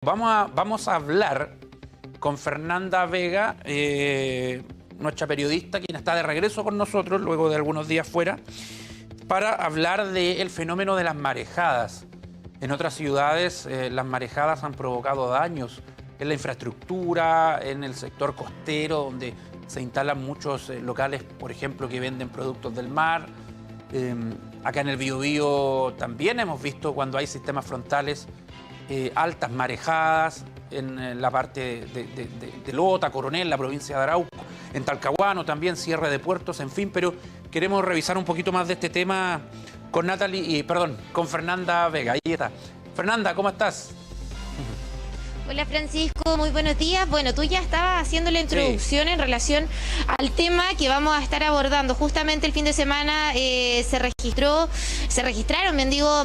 Vamos a hablar con Fernanda Vega, nuestra periodista, quien está de regreso con nosotros luego de algunos días fuera, para hablar del fenómeno de las marejadas. En otras ciudades las marejadas han provocado daños en la infraestructura, en el sector costero, donde se instalan muchos locales, por ejemplo, que venden productos del mar. Acá en el Biobío también hemos visto cuando hay sistemas frontales altas marejadas en la parte de Lota, Coronel, la provincia de Arauco, en Talcahuano también, cierre de puertos, en fin, pero queremos revisar un poquito más de este tema con con Fernanda Vega. Ahí está. Fernanda, ¿cómo estás? Hola Francisco, muy buenos días. Bueno, tú ya estabas haciendo la introducción en relación al tema que vamos a estar abordando. Justamente el fin de semana se registraron,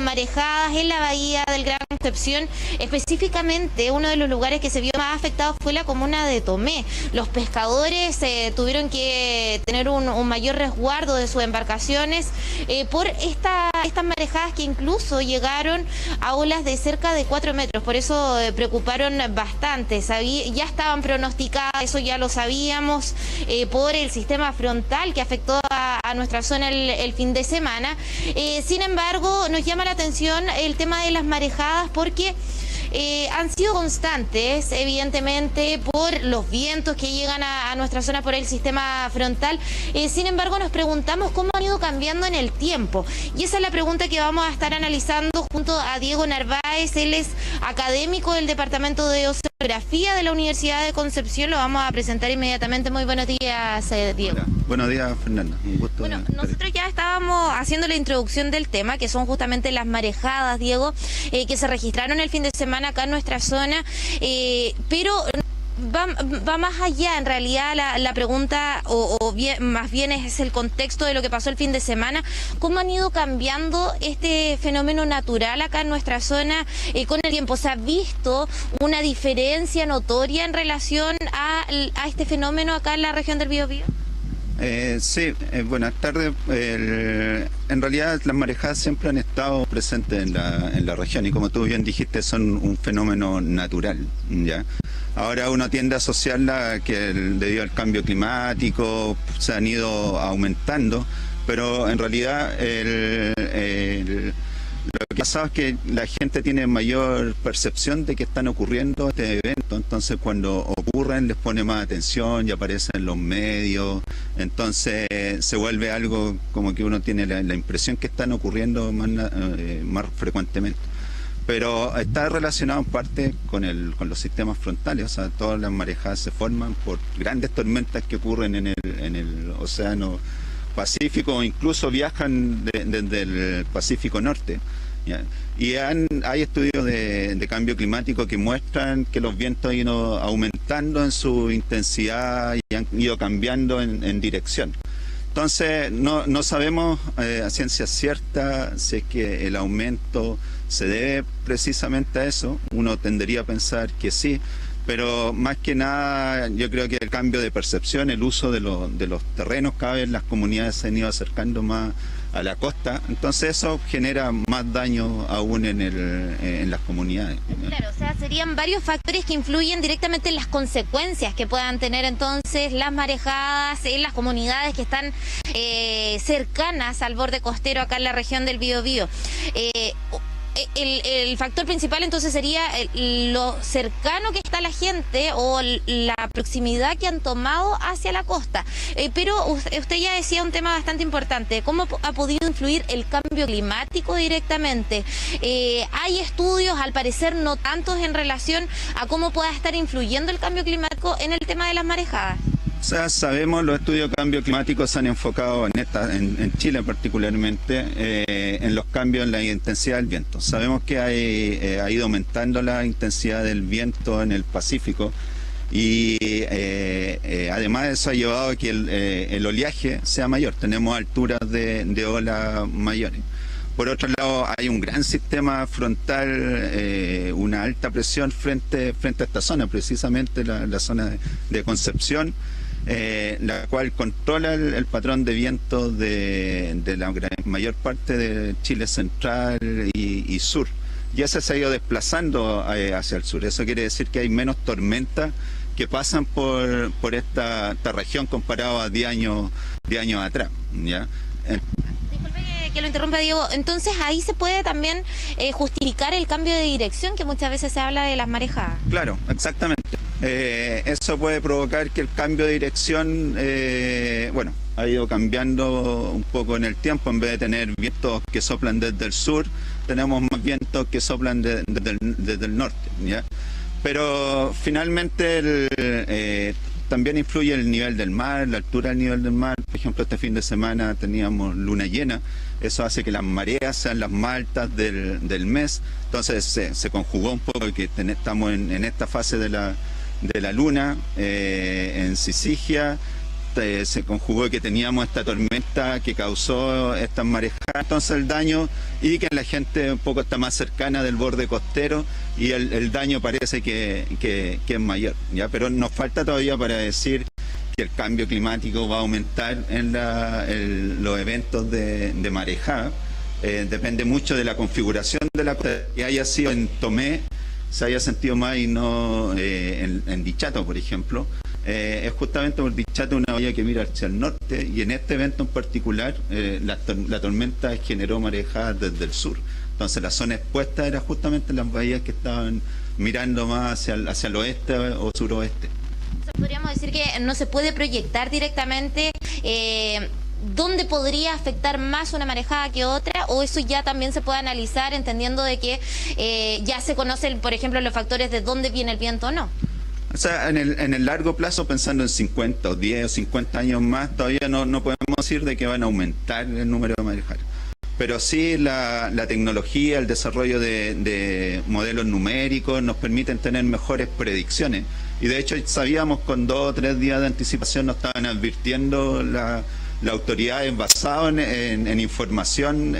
marejadas en la bahía del Gran Concepción. Específicamente, uno de los lugares que se vio más afectado fue la comuna de Tomé. Los pescadores tuvieron que tener un mayor resguardo de sus embarcaciones por estas marejadas que incluso llegaron a olas de cerca de 4 metros. Por eso preocuparon bastante. Ya estaban pronosticadas, eso ya lo sabíamos, por el sistema frontal que afectó a nuestra zona el fin de semana. Sin embargo, nos llama la atención el tema de las marejadas porque han sido constantes, evidentemente, por los vientos que llegan a nuestra zona por el sistema frontal. Sin embargo, nos preguntamos cómo han ido cambiando en el tiempo. Y esa es la pregunta que vamos a estar analizando junto a Diego Narváez. Él es académico del Departamento de Oceanografía de la Universidad de Concepción. Lo vamos a presentar inmediatamente. Muy buenos días, Diego. Hola. Buenos días, Fernanda. Un gusto. Bueno, nosotros ya estábamos haciendo la introducción del tema, que son justamente las marejadas, Diego, que se registraron el fin de semana acá en nuestra zona, pero va más allá. En realidad la pregunta, más bien es el contexto de lo que pasó el fin de semana. ¿Cómo han ido cambiando este fenómeno natural acá en nuestra zona con el tiempo? ¿Se ha visto una diferencia notoria en relación a este fenómeno acá en la región del Biobío? Sí, buenas tardes. En realidad las marejadas siempre han estado presentes en la región y como tú bien dijiste son un fenómeno natural, ¿ya? Ahora uno tiende a asociarla que debido al cambio climático se han ido aumentando, pero en realidad lo que pasa es que la gente tiene mayor percepción de que están ocurriendo este evento, entonces cuando ocurren les pone más atención y aparecen en los medios, entonces se vuelve algo como que uno tiene la impresión que están ocurriendo más frecuentemente. Pero está relacionado en parte con los sistemas frontales, o sea, todas las marejadas se forman por grandes tormentas que ocurren en el océano Pacífico, o incluso viajan desde el Pacífico Norte, ¿ya? Y hay estudios de cambio climático que muestran que los vientos han ido aumentando en su intensidad y han ido cambiando en dirección. Entonces no sabemos a ciencia cierta si es que el aumento se debe precisamente a eso. Uno tendería a pensar que sí, pero más que nada yo creo que el cambio de percepción, el uso de los terrenos, cada vez las comunidades se han ido acercando más a la costa, entonces eso genera más daño aún en las comunidades. Claro, o sea, serían varios factores que influyen directamente en las consecuencias que puedan tener entonces las marejadas en las comunidades que están cercanas al borde costero acá en la región del Biobío. El factor principal entonces sería lo cercano que está la gente o la proximidad que han tomado hacia la costa. Pero usted ya decía un tema bastante importante, ¿cómo ha podido influir el cambio climático directamente? Hay estudios, al parecer no tantos, en relación a cómo pueda estar influyendo el cambio climático en el tema de las marejadas. O sea, sabemos, los estudios de cambio climático se han enfocado en Chile particularmente, en los cambios en la intensidad del viento. Sabemos que ha ido aumentando la intensidad del viento en el Pacífico y además de eso ha llevado a que el oleaje sea mayor. Tenemos alturas de olas mayores. Por otro lado, hay un gran sistema frontal, una alta presión frente a esta zona, precisamente la zona de Concepción, la cual controla el patrón de viento de la mayor parte de Chile central y sur. y ese se ha ido desplazando hacia el sur. Eso quiere decir que hay menos tormentas que pasan por esta región comparado a 10 años atrás, ¿ya? Disculpe que lo interrumpa, Diego. Entonces ahí se puede también justificar el cambio de dirección, que muchas veces se habla de las marejadas. Claro, exactamente. Eso puede provocar que el cambio de dirección, bueno, ha ido cambiando un poco en el tiempo. En vez de tener vientos que soplan desde el sur, tenemos más vientos que soplan desde el norte, ¿ya? Pero finalmente también influye el nivel del mar, la altura del nivel del mar. Por ejemplo, este fin de semana teníamos luna llena. Eso hace que las mareas sean las más altas del mes. Entonces se conjugó un poco que estamos en esta fase de la luna en Sisigia. Se conjugó que teníamos esta tormenta que causó estas marejadas, entonces el daño, y que la gente un poco está más cercana del borde costero, y el daño parece que es mayor, ¿ya? Pero nos falta todavía para decir que el cambio climático va a aumentar en los eventos de marejada. Depende mucho de la configuración de la costa, que haya sido en Tomé, se haya sentido más y no en Dichato, por ejemplo. Es justamente por Dichato, una bahía que mira hacia el norte, y en este evento en particular la tormenta generó marejadas desde el sur. Entonces la zona expuesta era justamente las bahías que estaban mirando más hacia el oeste o suroeste. Podríamos decir que no se puede proyectar directamente dónde podría afectar más una marejada que otra, o eso ya también se puede analizar entendiendo de que ya se conocen, por ejemplo, los factores de dónde viene el viento o no. O sea, en el largo plazo, pensando en 50 o 10 o 50 años más, todavía no podemos decir de que van a aumentar el número de marejadas. Pero sí la tecnología, el desarrollo de modelos numéricos nos permiten tener mejores predicciones. Y de hecho sabíamos, con 2 o 3 días de anticipación nos estaban advirtiendo las autoridades, basado en información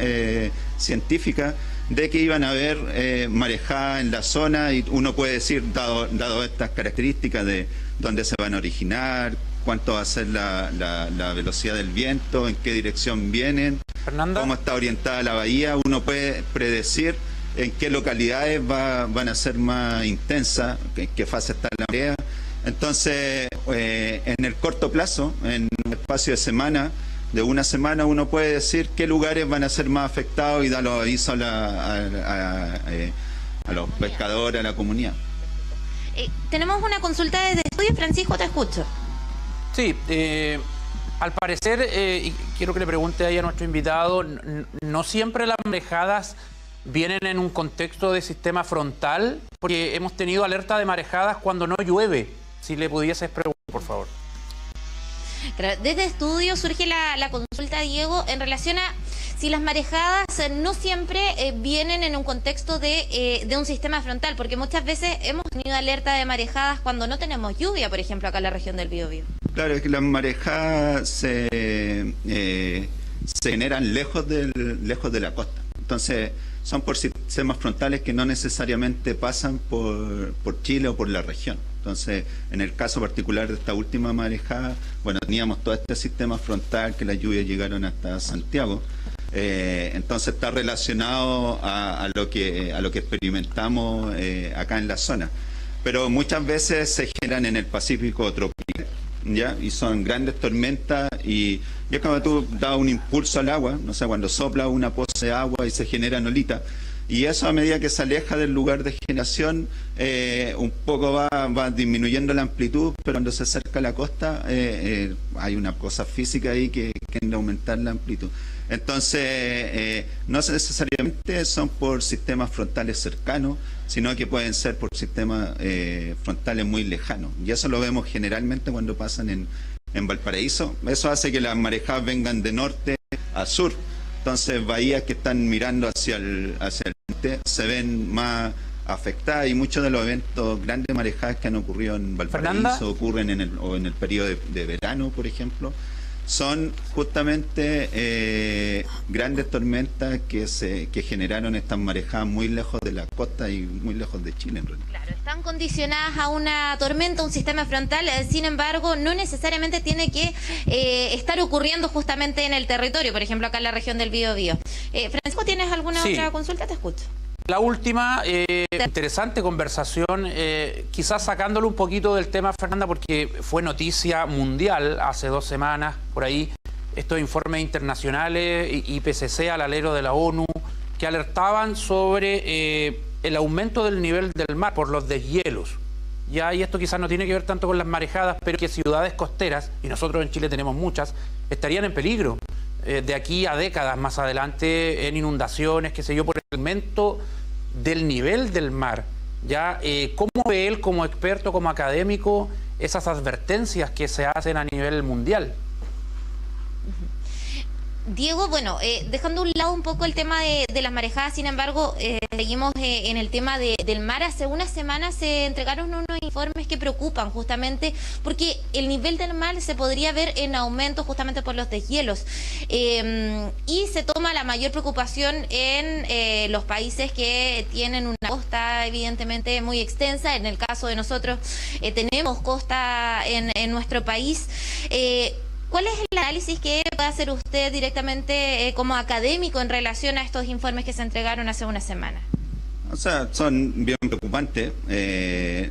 científica, de que iban a haber marejadas en la zona, y uno puede decir, dado estas características de dónde se van a originar, cuánto va a ser la velocidad del viento, en qué dirección vienen, Fernanda, cómo está orientada la bahía, uno puede predecir en qué localidades van a ser más intensas, en qué fase está la marea. Entonces, en el corto plazo, en un espacio de semana, de una semana, uno puede decir qué lugares van a ser más afectados y dar los avisos a los pescadores, a la comunidad. Tenemos una consulta desde estudio. Francisco, te escucho. Sí, al parecer, y quiero que le pregunte ahí a nuestro invitado, no siempre las marejadas vienen en un contexto de sistema frontal, porque hemos tenido alerta de marejadas cuando no llueve. Si le pudieses preguntar, por favor. Desde estudio surge la consulta, Diego, en relación a si las marejadas no siempre vienen en un contexto de un sistema frontal, porque muchas veces hemos tenido alerta de marejadas cuando no tenemos lluvia, por ejemplo, acá en la región del Biobío. Claro, es que las marejadas se generan lejos de la costa. Entonces, son por sistemas frontales que no necesariamente pasan por Chile o por la región. Entonces, en el caso particular de esta última marejada, bueno, teníamos todo este sistema frontal que las lluvias llegaron hasta Santiago. Entonces está relacionado a lo que experimentamos acá en la zona. Pero muchas veces se generan en el Pacífico tropical, ¿ya? Y son grandes tormentas, y es como tú das un impulso al agua, no sé, cuando sopla una pose de agua y se generan olitas. Y eso, a medida que se aleja del lugar de generación, un poco va disminuyendo la amplitud, pero cuando se acerca a la costa hay una cosa física ahí que tiende a aumentar la amplitud. Entonces, no necesariamente son por sistemas frontales cercanos, sino que pueden ser por sistemas frontales muy lejanos. Y eso lo vemos generalmente cuando pasan en Valparaíso. Eso hace que las marejadas vengan de norte a sur. Entonces, bahías que están mirando hacia el norte se ven más afectadas, y muchos de los eventos, grandes marejadas que han ocurrido en Valparaíso, ¿Fernanda? Ocurren en el periodo de verano, por ejemplo. Son justamente grandes tormentas que generaron estas marejadas muy lejos de la costa y muy lejos de Chile, en realidad. Claro, están condicionadas a una tormenta, un sistema frontal, sin embargo, no necesariamente tiene que estar ocurriendo justamente en el territorio, por ejemplo, acá en la región del Biobío. Francisco, ¿tienes alguna otra consulta? Te escucho. La última, interesante conversación, quizás sacándolo un poquito del tema, Fernanda, porque fue noticia mundial hace 2 semanas, por ahí, estos informes internacionales, IPCC al alero de la ONU, que alertaban sobre el aumento del nivel del mar por los deshielos. Ya, y esto quizás no tiene que ver tanto con las marejadas, pero que ciudades costeras, y nosotros en Chile tenemos muchas, estarían en peligro de aquí a décadas más adelante en inundaciones, qué sé yo, por el aumento del nivel del mar. Ya, ¿cómo ve él como experto, como académico, esas advertencias que se hacen a nivel mundial? Diego, bueno, dejando a un lado un poco el tema de las marejadas, sin embargo, seguimos en el tema del mar. Hace unas semanas se entregaron unos informes que preocupan justamente porque el nivel del mar se podría ver en aumento justamente por los deshielos. Y se toma la mayor preocupación en los países que tienen una costa evidentemente muy extensa. En el caso de nosotros tenemos costa en nuestro país. ¿Cuál es el análisis que puede hacer usted directamente como académico en relación a estos informes que se entregaron hace una semana? O sea, son bien preocupantes,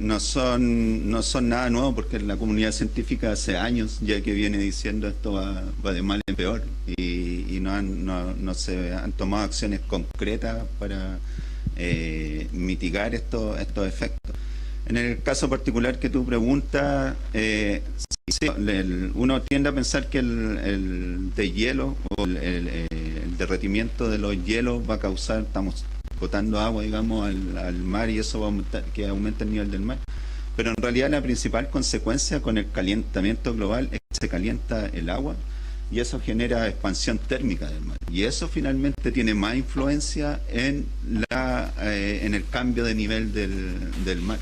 no son nada nuevo porque la comunidad científica hace años ya que viene diciendo esto va de mal en peor y no se han tomado acciones concretas para mitigar estos efectos. En el caso particular que tú preguntas, sí, uno tiende a pensar que el deshielo o el derretimiento de los hielos va a causar, estamos botando agua, digamos, al mar y eso va a aumentar, que aumenta el nivel del mar. Pero en realidad la principal consecuencia con el calentamiento global es que se calienta el agua y eso genera expansión térmica del mar. Y eso finalmente tiene más influencia en el cambio de nivel del mar.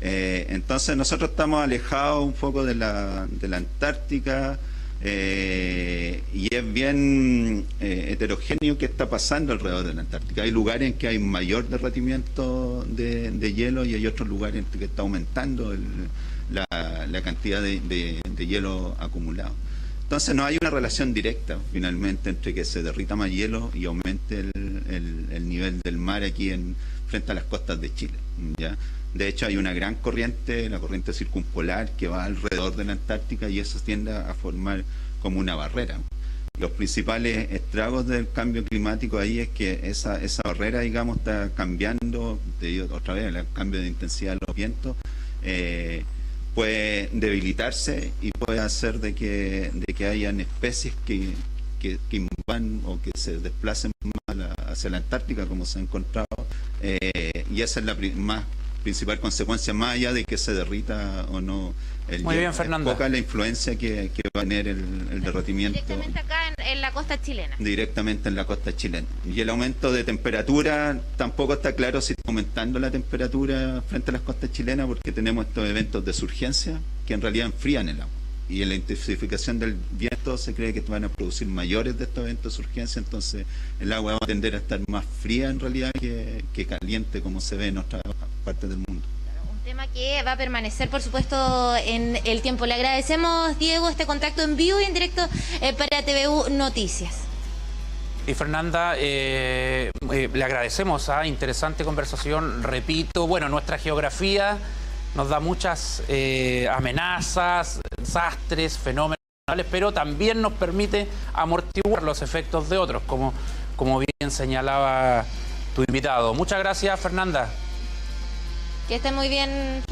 Entonces nosotros estamos alejados un poco de la Antártica y es bien heterogéneo qué está pasando alrededor de la Antártica. Hay lugares en que hay mayor derretimiento de hielo y hay otros lugares en que está aumentando la cantidad de hielo acumulado. Entonces no hay una relación directa finalmente entre que se derrita más hielo y aumente el nivel del mar aquí frente a las costas de Chile, ¿ya? De hecho hay una gran corriente, la corriente circumpolar, que va alrededor de la Antártica y eso tiende a formar como una barrera. Los principales estragos del cambio climático ahí es que esa barrera, digamos, está cambiando, otra vez, el cambio de intensidad de los vientos, puede debilitarse y puede hacer de que hayan especies que invadan o que se desplacen más hacia la Antártica, como se ha encontrado, y esa es la principal consecuencia, más allá de que se derrita o no el Muy hielo. bien, Fernanda. Poca la influencia que va a tener el derretimiento. Directamente acá en la costa chilena. Directamente en la costa chilena. Y el aumento de temperatura, tampoco está claro si está aumentando la temperatura frente a las costas chilenas, porque tenemos estos eventos de surgencia que en realidad enfrían el agua. Y en la intensificación del viento se cree que van a producir mayores de estos eventos de surgencia, entonces el agua va a tender a estar más fría en realidad que caliente, como se ve en otras partes del mundo. Un tema que va a permanecer, por supuesto, en el tiempo. Le agradecemos, Diego, este contacto en vivo y en directo para TVU Noticias. Y Fernanda, le agradecemos a interesante conversación. Repito, bueno, nuestra geografía nos da muchas amenazas, desastres, fenómenos, pero también nos permite amortiguar los efectos de otros, como bien señalaba tu invitado. Muchas gracias, Fernanda. Que esté muy bien.